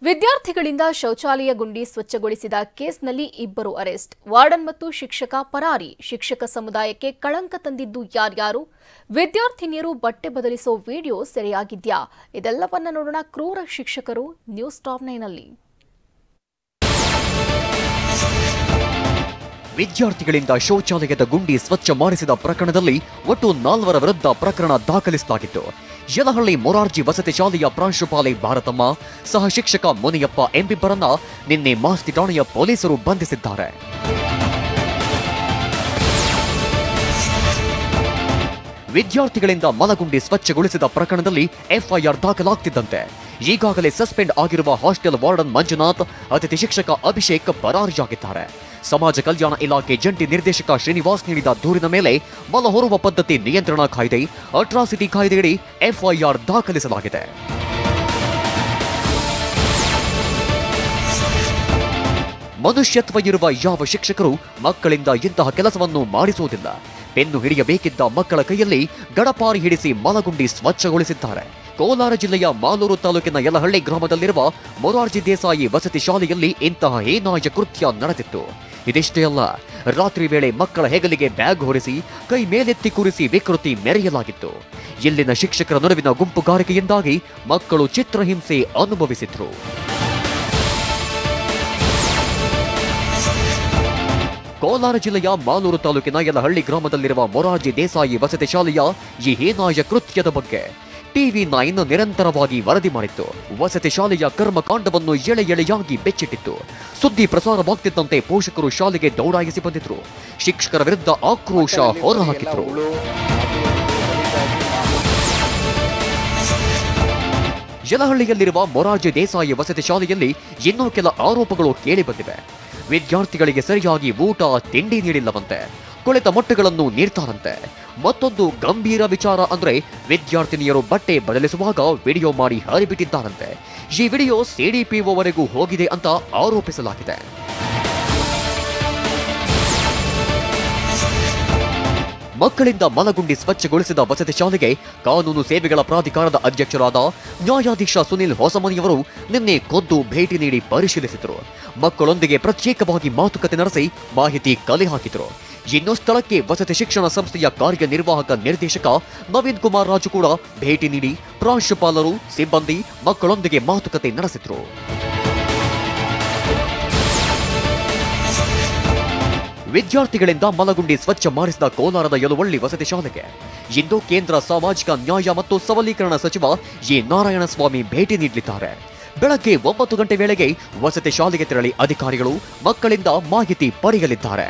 ವಿದ್ಯಾರ್ಥಿಗಳಿಂದ ಶೌಚಾಲಯ ಗುಂಡಿ ಸ್ವಚ್ಛಗೊಳಿಸಿದ ಕೇಸ್ನಲ್ಲಿ ಇಬ್ಬರು ಅರೆಸ್ಟ್. ವಾರ್ಡನ್ ಮತ್ತು ಶಿಕ್ಷಕ ಪರಾರಿ. ಶಿಕ್ಷಕ ಸಮುದಾಯಕ್ಕೆ ಕಳಂಕ ತಂದಿದ್ದು ಯಾರ್ಯಾರು? ವಿದ್ಯಾರ್ಥಿನಿಯರು ಬಟ್ಟೆ ಬದಲಿಸೋ ವಿಡಿಯೋ ಸೆರೆಯಾಗಿದ್ಯಾ? ಇದೆಲ್ಲವನ್ನ ನೋಡೋಣ ಕ್ರೂರ ಶಿಕ್ಷಕರು ನ್ಯೂಸ್ ಟಾಪ್ 9 ನಲ್ಲಿ. ವಿದ್ಯಾರ್ಥಿಗಳಿಂದ ಶೌಚಾಲಯದ ಗುಂಡಿ ಸ್ವಚ್ಛ ಮಾಡಿಸಿದ ಪ್ರಕರಣದಲ್ಲಿ ಒಟ್ಟು 4 ವಿರುದ್ಧ ಪ್ರಕರಣ ದಾಖಲಿಸಲಾಗಿತ್ತು. ಯಲಹಳ್ಳಿ ಮೊರಾರ್ಜಿ ವಸತಿ ಶಾಲೆಯ ಪ್ರಾಂಶುಪಾಲೆ ಭಾರತಮ್ಮ, ಸಹ ಶಿಕ್ಷಕ ಮುನಿಯಪ್ಪ ಎಂಬಿಬ್ಬರನ್ನ ನಿನ್ನೆ ಮಾಸ್ತಿ ಠಾಣೆಯ ಪೊಲೀಸರು ಬಂಧಿಸಿದ್ದಾರೆ. ವಿದ್ಯಾರ್ಥಿಗಳಿಂದ ಮಲಗುಂಡಿ ಸ್ವಚ್ಛಗೊಳಿಸಿದ ಪ್ರಕರಣದಲ್ಲಿ ಎಫ್ಐಆರ್ ದಾಖಲಾಗ್ತಿದ್ದಂತೆ ಈಗಾಗಲೇ ಸಸ್ಪೆಂಡ್ ಆಗಿರುವ ಹಾಸ್ಟೆಲ್ ವಾರ್ಡನ್ ಮಂಜುನಾಥ್, ಅತಿಥಿ ಶಿಕ್ಷಕ ಅಭಿಷೇಕ್ ಪರಾರಿಯಾಗಿದ್ದಾರೆ. ಸಮಾಜ ಕಲ್ಯಾಣ ಇಲಾಖೆ ಜಂಟಿ ನಿರ್ದೇಶಕ ಶ್ರೀನಿವಾಸ್ ನೀಡಿದ ದೂರಿನ ಮೇಲೆ ಮಲ ಹೊರುವ ಪದ್ಧತಿ ನಿಯಂತ್ರಣ ಕಾಯ್ದೆ, ಅಟ್ರಾಸಿಟಿ ಕಾಯ್ದೆಯಡಿ ಎಫ್ಐಆರ್ ದಾಖಲಿಸಲಾಗಿದೆ. ಮನುಷ್ಯತ್ವ ಇರುವ ಯಾವ ಶಿಕ್ಷಕರು ಮಕ್ಕಳಿಂದ ಇಂತಹ ಕೆಲಸವನ್ನು ಮಾಡಿಸುವುದಿಲ್ಲ. ಪೆನ್ನು ಹಿಡಿಯಬೇಕಿದ್ದ ಮಕ್ಕಳ ಕೈಯಲ್ಲಿ ಗಡಪಾರಿ ಹಿಡಿಸಿ ಮಲಗುಂಡಿ ಸ್ವಚ್ಛಗೊಳಿಸಿದ್ದಾರೆ. ಕೋಲಾರ ಜಿಲ್ಲೆಯ ಮಾಲೂರು ತಾಲೂಕಿನ ಯಲಹಳ್ಳಿ ಗ್ರಾಮದಲ್ಲಿರುವ ಮೊರಾರ್ಜಿ ದೇಸಾಯಿ ವಸತಿ ಶಾಲೆಯಲ್ಲಿ ಇಂತಹ ಹೀನಾಯ ಕೃತ್ಯ ನಡೆದಿತ್ತು. ಇದಿಷ್ಟೇ ಅಲ್ಲ, ರಾತ್ರಿ ವೇಳೆ ಮಕ್ಕಳ ಹೆಗಲಿಗೆ ಬ್ಯಾಗ್ ಹೊರಿಸಿ ಕೈ ಮೇಲೆತ್ತಿ ಕೂರಿಸಿ ವಿಕೃತಿ ಮೆರೆಯಲಾಗಿತ್ತು. ಇಲ್ಲಿನ ಶಿಕ್ಷಕರ ನಡುವಿನ ಗುಂಪುಗಾರಿಕೆಯಿಂದಾಗಿ ಮಕ್ಕಳು ಚಿತ್ರಹಿಂಸೆ ಅನುಭವಿಸಿದ್ರು. ಕೋಲಾರ ಜಿಲ್ಲೆಯ ಮಾಲೂರು ತಾಲೂಕಿನ ಯಲಹಳ್ಳಿ ಗ್ರಾಮದಲ್ಲಿರುವ ಮೊರಾರ್ಜಿ ದೇಸಾಯಿ ವಸತಿ ಶಾಲೆಯ ಈ ಹೀನಾಯ ಕೃತ್ಯದ ಬಗ್ಗೆ TV9 ನಿರಂತರವಾಗಿ ವರದಿ ಮಾಡಿತ್ತು. ವಸತಿ ಶಾಲೆಯ ಕರ್ಮಕಾಂಡವನ್ನು ಎಳೆ ಎಳೆಯಾಗಿ ಬೆಚ್ಚಿಟ್ಟಿತ್ತು. ಸುದ್ದಿ ಪ್ರಸಾರವಾಗ್ತಿದ್ದಂತೆ ಪೋಷಕರು ಶಾಲೆಗೆ ದೌಡಾಯಿಸಿ ಬಂದಿದ್ರು. ಶಿಕ್ಷಕರ ವಿರುದ್ಧ ಆಕ್ರೋಶ ಹೊರಹಾಕಿದ್ರು. ಯಲಹಳ್ಳಿಯಲ್ಲಿರುವ ಮೊರಾರ್ಜಿ ದೇಸಾಯಿ ವಸತಿ ಶಾಲೆಯಲ್ಲಿ ಇನ್ನೂ ಕೆಲ ಆರೋಪಗಳು ಕೇಳಿಬಂದಿವೆ. ವಿದ್ಯಾರ್ಥಿಗಳಿಗೆ ಸರಿಯಾಗಿ ಊಟ ತಿಂಡಿ ನೀಡಿಲ್ಲವಂತೆ, ಕೊಳೆತ ಮೊಟ್ಟೆಗಳನ್ನು ನೀಡ್ತಾರಂತೆ. ಮತ್ತೊಂದು ಗಂಭೀರ ವಿಚಾರ ಅಂದ್ರೆ ವಿದ್ಯಾರ್ಥಿನಿಯರು ಬಟ್ಟೆ ಬದಲಿಸುವಾಗ ವಿಡಿಯೋ ಮಾಡಿ ಹರಿಬಿಟ್ಟಿದ್ದಾರಂತೆ. ಈ ವಿಡಿಯೋ ಸಿಡಿಪಿಒವರೆಗೂ ಹೋಗಿದೆ ಅಂತ ಆರೋಪಿಸಲಾಗಿದೆ. ಮಕ್ಕಳಿಂದ ಮಲಗುಂಡಿ ಸ್ವಚ್ಛಗೊಳಿಸಿದ ವಸತಿ ಶಾಲೆಗೆ ಕಾನೂನು ಸೇವೆಗಳ ಪ್ರಾಧಿಕಾರದ ಅಧ್ಯಕ್ಷರಾದ ನ್ಯಾಯಾಧೀಶ ಸುನಿಲ್ ಹೊಸಮನಿಯವರು ನಿನ್ನೆ ಖುದ್ದು ಭೇಟಿ ನೀಡಿ ಪರಿಶೀಲಿಸಿದರು. ಮಕ್ಕಳೊಂದಿಗೆ ಪ್ರತ್ಯೇಕವಾಗಿ ಮಾತುಕತೆ ನಡೆಸಿ ಮಾಹಿತಿ ಕಲೆ ಹಾಕಿದರು. ಇನ್ನು ಸ್ಥಳಕ್ಕೆ ವಸತಿ ಶಿಕ್ಷಣ ಸಂಸ್ಥೆಯ ಕಾರ್ಯನಿರ್ವಾಹಕ ನಿರ್ದೇಶಕ ನವೀನ್ ಕುಮಾರ್ ರಾಜು ಕೂಡ ಭೇಟಿ ನೀಡಿ ಪ್ರಾಂಶುಪಾಲರು, ಸಿಬ್ಬಂದಿ, ಮಕ್ಕಳೊಂದಿಗೆ ಮಾತುಕತೆ ನಡೆಸಿದರು. ವಿದ್ಯಾರ್ಥಿಗಳಿಂದ ಮಲಗುಂಡಿ ಸ್ವಚ್ಛ ಮಾಡಿಸಿದ ಕೋಲಾರದ ಯಲುವಳ್ಳಿ ವಸತಿ ಶಾಲೆಗೆ ಇಂದು ಕೇಂದ್ರ ಸಾಮಾಜಿಕ ನ್ಯಾಯ ಮತ್ತು ಸಬಲೀಕರಣ ಸಚಿವ ಎ ನಾರಾಯಣಸ್ವಾಮಿ ಭೇಟಿ ನೀಡಲಿದ್ದಾರೆ. ಬೆಳಗ್ಗೆ 9 ಗಂಟೆ ವೇಳೆಗೆ ವಸತಿ ಶಾಲೆಗೆ ತೆರಳಿ ಅಧಿಕಾರಿಗಳು ಮಕ್ಕಳಿಂದ ಮಾಹಿತಿ ಪಡೆಯಲಿದ್ದಾರೆ.